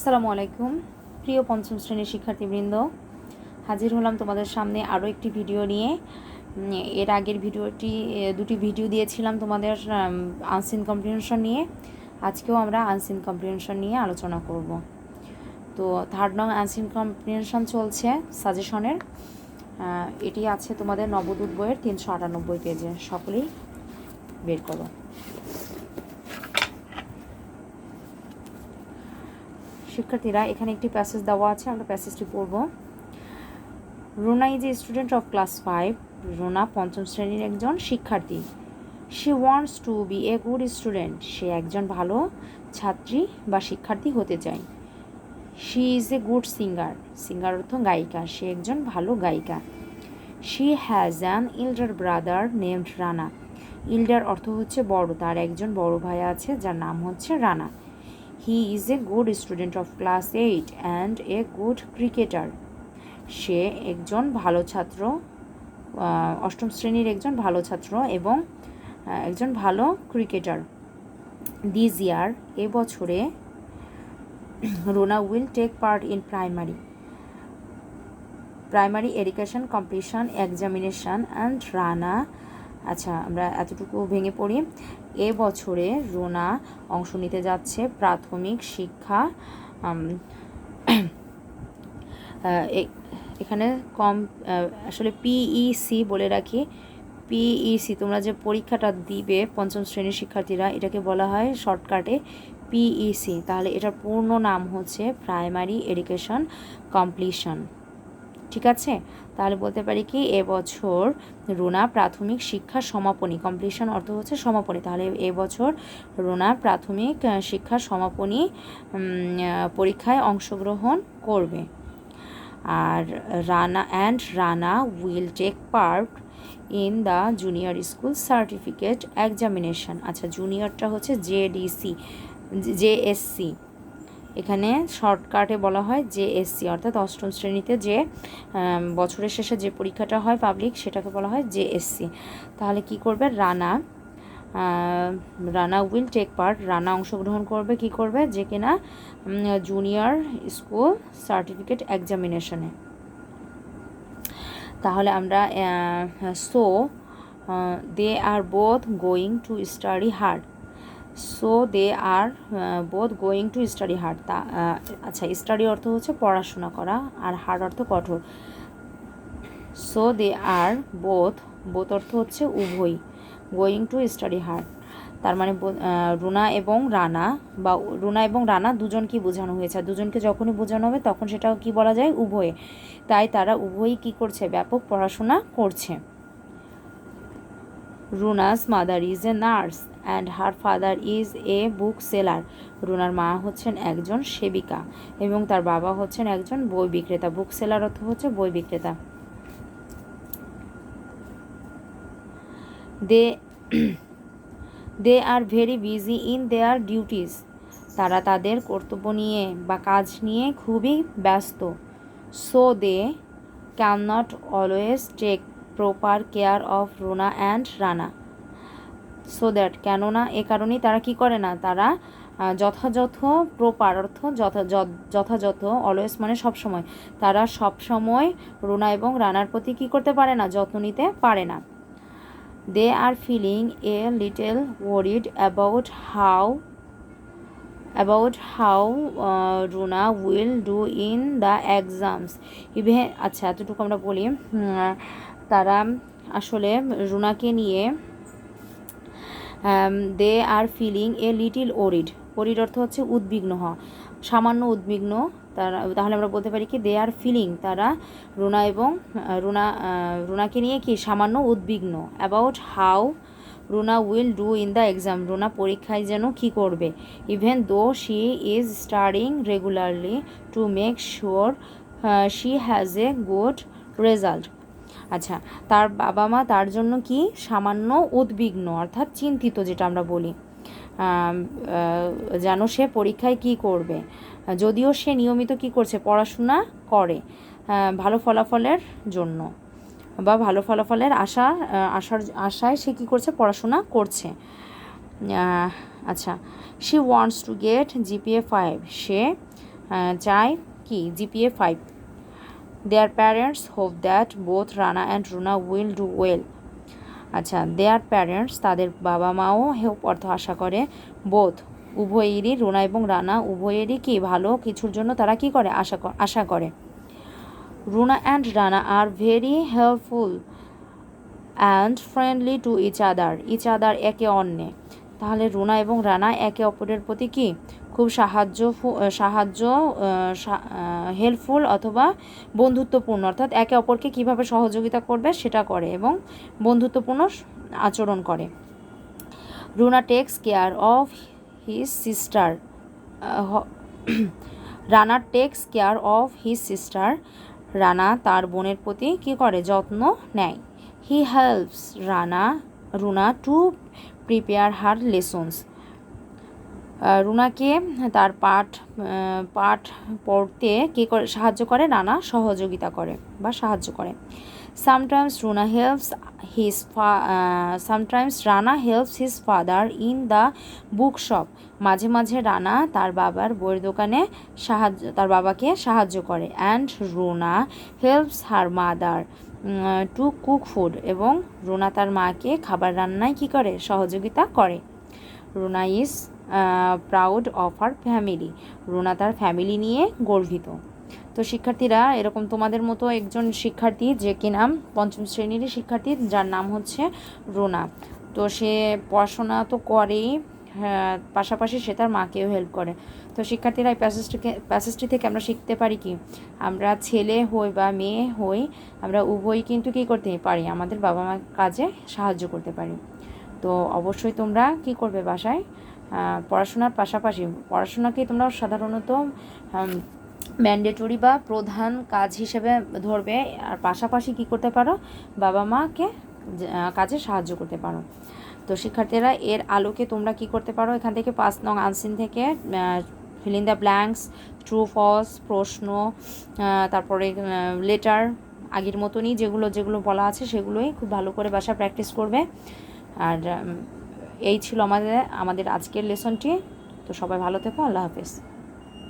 আসসালামু আলাইকুম প্রিয় পঞ্চম শ্রেণীর শিক্ষার্থীবৃন্দ, হাজির হলাম তোমাদের সামনে আরও একটি ভিডিও নিয়ে। এর আগের দুটি ভিডিও দিয়েছিলাম তোমাদের আনসিন কম্প্রিহেনশন নিয়ে। আজকেও আমরা আনসিন কম্প্রিহেনশন নিয়ে আলোচনা করব। তো থার্ড নং আনসিন কম্প্রিহেনশন চলছে সাজেশনের। এটি আছে তোমাদের নবদূত বইয়ের 398 পেজে। সকলেই বের করো। শিক্ষার্থীরা, এখানে একটি প্যাসেজ দেওয়া আছে, আমরা প্যাসেজটি পড়ব। Runa is a student of class 5। Runa পঞ্চম শ্রেণীর একজন শিক্ষার্থী। She wants to be a good student. সে একজন ভালো ছাত্রী বা শিক্ষার্থী হতে চায়। She is a good singer. Singer অর্থ গায়িকা, সে একজন ভালো গায়িকা। She has an elder brother named Rana. Elder অর্থ হচ্ছে বড়, তার একজন বড় ভাই আছে যার নাম হচ্ছে Rana. He is a good student of class 8 and a good cricketer. সে একজন ভালো ছাত্র, অষ্টম শ্রেণীর একজন ভালো ছাত্র এবং একজন ভালো ক্রিকেটার। দিস ইয়ার, এ বছরে, Runa will take part in primary education competition examination and Rana. আচ্ছা, আমরা এতটুকু ভেঙে পড়ি। এ বছরে রুনা অংশ নিতে যাচ্ছে প্রাথমিক শিক্ষা, এখানে আসলে পিইসি বলে রাখি। পিইসি, তোমরা যে পরীক্ষাটা দিবে পঞ্চম শ্রেণীর শিক্ষার্থীরা, এটাকে বলা হয় শর্টকাটে পিইসি। তাহলে এটার পূর্ণ নাম হচ্ছে প্রাইমারি এডুকেশন কমপ্লিশন। ঠিক আছে, তাহলে বলতে পারি কি এবছর রুনা প্রাথমিক শিক্ষা সমাপনী, কমপ্লিশন অর্থ হচ্ছে সমাপনী, তাহলে এবছর রুনা প্রাথমিক শিক্ষা সমাপনী পরীক্ষায় অংশগ্রহণ করবে। আর Rana will take part in the junior school certificate examination. আচ্ছা, জুনিয়রটা হচ্ছে জেএসসি, এখানে শর্টকাটে বলা হয় জেএসসি, অর্থাৎ অষ্টম শ্রেণীতে যে বছরের শেষে যে পরীক্ষাটা হয় পাবলিক, সেটাকে বলা হয় জেএসসি। তাহলে কি করবে Rana will take part, Rana অংশগ্রহণ করবে, কি করবে, যে কিনা জুনিয়র স্কুল সার্টিফিকেট এক্সামিনেশনে। তাহলে আমরা so they are both going to study hard. So they are both going to study hard. আচ্ছা, স্টাডি অর্থ হচ্ছে পড়াশোনা করা, আর হার্ড অর্থ কঠোর। সো দে আর বোথ অর্থ হচ্ছে উভয়, গোয়িং টু স্টাডি হার্ড। তার মানে রুনা এবং রানা দুজনকে বোঝানো হয়েছে। দুজনকে যখনই বোঝানো হবে তখন সেটাও কি বলা যায়, উভয়ে। তাই তারা উভয়ই কি করছে, ব্যাপক পড়াশোনা করছে। Runa's mother is a nurse and her father is a bookseller. রুনার মা হচ্ছেন একজন সেবিকা এবং তার বাবা হচ্ছেন একজন বই বিক্রেতা। বুক সেলার অর্থ হচ্ছে বই বিক্রেতা। They are very busy in their duties. তারা তাদের কর্তব্য নিয়ে বা কাজ নিয়ে খুবই ব্যস্ত। So they can not always take proper care of Runa and Rana. So that, কেননা এ কারণেই তারা কি করে না, তারা যথাযথ, প্রপার অর্থ যথাযথ, অলওয়েজ মানে সবসময়, তারা সবসময় রুনা এবং রানার প্রতি কি করতে পারে না, যত্ন নিতে পারে না। They are feeling a little worried about how Runa will do in the exams even. আচ্ছা, এতটুকু আমরা বলি। তারা আসলে রুনাকে নিয়ে they are feeling a little worried অর্থ হচ্ছে উদ্বিগ্ন হওয়া, সামান্য উদ্বিগ্ন। তাহলে আমরা বলতে পারি কি দে আর ফিলিং, তারা রুনাকে নিয়ে কি সামান্য উদ্বিগ্ন। About how Runa will do in the exam, Runa পরীক্ষায় যেন কি করবে। Even though she is studying regularly to make sure she has a good result. আচ্ছা, তার বাবা মা তার জন্য কি সামান্য উদ্বিগ্ন, অর্থাৎ চিন্তিত, যেটা আমরা বলি, যেন সে পরীক্ষায় কি করবে। যদিও সে নিয়মিত কি করছে, পড়াশোনা করে ভালো ফলাফলের জন্য, বা ভালো ফলাফলের আশায় সে কি করছে, পড়াশোনা করছে। আচ্ছা, she wants to get GPA 5, সে চায় কি GPA 5। Their parents hope that both Rana and Runa will do well. আচ্ছা, দেয়ার প্যারেন্টস তাদের বাবা মাও হেল্প অর্থ আশা করে, বোথ উভয়েরই, রুনা এবং রানা উভয়েরই কি ভালো কিছুর জন্য তারা কি করে আশা করে। Runa and Rana are very helpful and friendly to each other একে অন্যে। তাহলে রুনা এবং রানা একে অপরের প্রতি কি খুব হেল্পফুল অথবা বন্ধুত্বপূর্ণ, অর্থাৎ একে অপরকে কীভাবে সহযোগিতা করবে সেটা করে এবং বন্ধুত্বপূর্ণ আচরণ করে। Runa takes care of his sister, Rana takes care of his sister, Rana তার বোনের প্রতি কী করে যত্ন নেয়। He helps Runa to prepare her lessons, রুনাকে তার পাঠ পড়তে কী করে সাহায্য করে, রানা সহযোগিতা করে বা সাহায্য করে। Sometimes Rana helps his father in the book shop, মাঝে মাঝে রানা তার বাবার বইয়ের দোকানে তার বাবাকে সাহায্য করে। And Runa helps her mother to cook food, এবং রুনা তার মাকে খাবার রান্নায় কী করে সহযোগিতা করে। Runa is proud of her family, Runa তার ফ্যামিলি নিয়ে গর্বিত। তো শিক্ষার্থীরা, এরকম তোমাদের মতো একজন শিক্ষার্থী যে কিনা পঞ্চম শ্রেণীরই শিক্ষার্থী, যার নাম হচ্ছে রুনা। তো সে পড়াশোনা তো করেই, পাশাপাশি সে তার মাকেও হেল্প করে। তো শিক্ষার্থীরা, এই প্যাসেজটি থেকে আমরা শিখতে পারি কি, আমরা ছেলে হই বা মেয়ে হই, আমরা উভয়ই কিন্তু কী করতে পারি, আমাদের বাবা মার কাজে সাহায্য করতে পারি। তো অবশ্যই তোমরা কি করবে, বাসায় পড়াশোনার পাশাপাশি, পড়াশোনাকেই তোমরা সাধারণত ম্যান্ডেটরি বা প্রধান কাজ হিসেবে ধরবে, আর পাশাপাশি কি করতে পারো, বাবা মাকে কাজে সাহায্য করতে পারো। তো শিক্ষার্থীরা, এর আলোকে তোমরা কি করতে পারো, এখান থেকে 5 নং আনসিন থেকে fill in the blanks, true false প্রশ্ন, তারপরে লেটার, আগের মতনই যেগুলো বলা আছে সেগুলোই খুব ভালো করে বাসা প্র্যাকটিস করবে। আর এই ছিল আমাদের আজকের লেসনটি। তো সবাই ভালো থেকো, আল্লাহ হাফেজ।